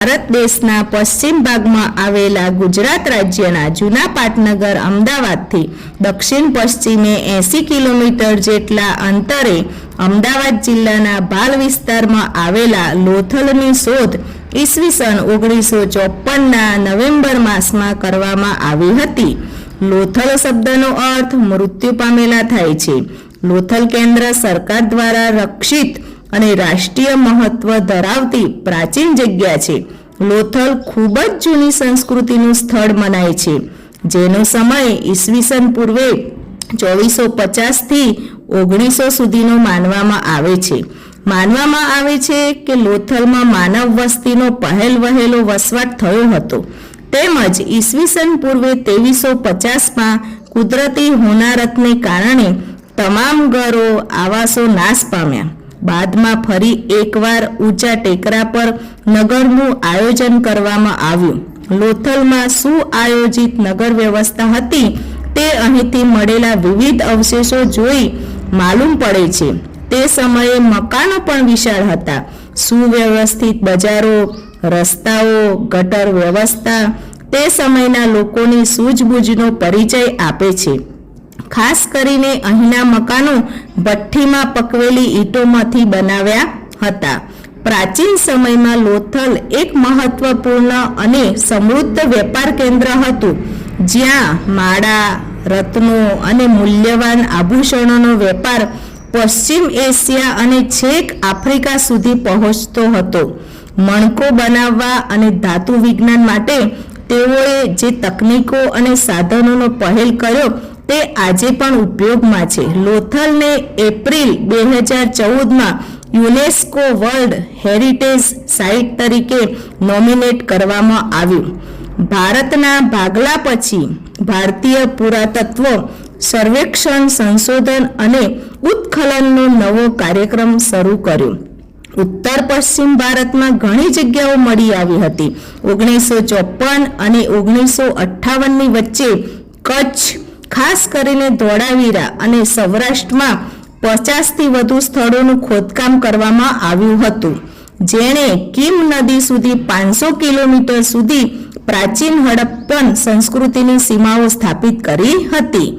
ભારત દેશના પશ્ચિમ ભાગમાં આવેલા ગુજરાત રાજ્યના જૂના પાટનગર અમદાવાદથી દક્ષિણ પશ્ચિમે 80 કિલોમીટર જેટલા અંતરે અમદાવાદ જિલ્લાના ભાલ વિસ્તારમાં આવેલા લોથલની શોધ ઈસવીસન 1954ના નવેમ્બર માસમાં કરવામાં આવી હતી. લોથલ શબ્દનો અર્થ મૃત્યુ પામેલા થાય છે. લોથલ કેન્દ્ર સરકાર દ્વારા રક્ષિત અને રાષ્ટ્રીય મહત્વ ધરાવતી પ્રાચીન જગ્યા છે. લોથલ ખૂબ જ જૂની સંસ્કૃતિનું સ્થળ મનાય છે, જેનો સમય ઈસવીસન પૂર્વે 2450 થી 1900 સુધીનો માનવામાં આવે છે. માનવામાં આવે છે કે લોથલમાં માનવ વસ્તીનો પહેલવહેલો વસવાટ થયો હતો, તેમજ ઈસવીસન પૂર્વે 2350માં કુદરતી હોનારતને કારણે તમામ ઘરો આવાસો નાશ પામ્યા. બાદમાં ફરી એકવાર ઊંચા ટેકરા પર નગરનું આયોજન કરવામાં આવ્યું. લોથલમાં સુઆયોજિત નગર વ્યવસ્થા હતી તે અહીંથી મળેલા વિવિધ અવશેષો જોઈ માલુમ પડે છે. તે સમયે મકાનો પણ વિશાળ હતા. સુવ્યવસ્થિત બજારો, રસ્તાઓ, ગટર વ્યવસ્થા તે સમયના લોકોની સૂઝબૂઝનો પરિચય આપે છે. ખાસ કરીને અહીંના મકાનો ભઠ્ઠીમાં પકવેલી ઈંટોમાંથી બનાવ્યા હતા. પ્રાચીન સમયમાં લોથલ એક મહત્વપૂર્ણ અને સમૃદ્ધ વેપાર કેન્દ્ર હતું, જ્યાં માળા, રત્નો અને મૂલ્યવાન આભૂષણોનો વેપાર પશ્ચિમ એશિયા અને છેક આફ્રિકા સુધી પહોંચતો હતો. મણકો બનાવવા અને ધાતુ વિજ્ઞાન માટે તેઓએ જે તકનીકો અને સાધનોનો પહેલ કર્યો તે આજે પણ ઉપયોગમાં છે. લોથલને એપ્રિલ 2014માં યુનેસ્કો વર્લ્ડ હેરિટેજ સાઇટ તરીકે નોમિનેટ કરવામાં આવ્યું. ભારતના ભાગલા પછી ભારતીય પુરાતત્વ સર્વેક્ષણ સંશોધન અને ઉત્ખનનનો નવો કાર્યક્રમ શરૂ કર્યો. ઉત્તર પશ્ચિમ ભારતમાં ઘણી જગ્યાઓ મળી આવી હતી. 1954 અને 1958ની વચ્ચે કચ્છ, ખાસ કરીને ધોળાવીરા અને સૌરાષ્ટ્રમાં 50થી વધુ સ્થળોનું ખોદકામ કરવામાં આવ્યું હતું, જેણે કીમ નદી સુધી 500 કિલોમીટર સુધી પ્રાચીન હડપ્પન સંસ્કૃતિની સીમાઓ સ્થાપિત કરી હતી.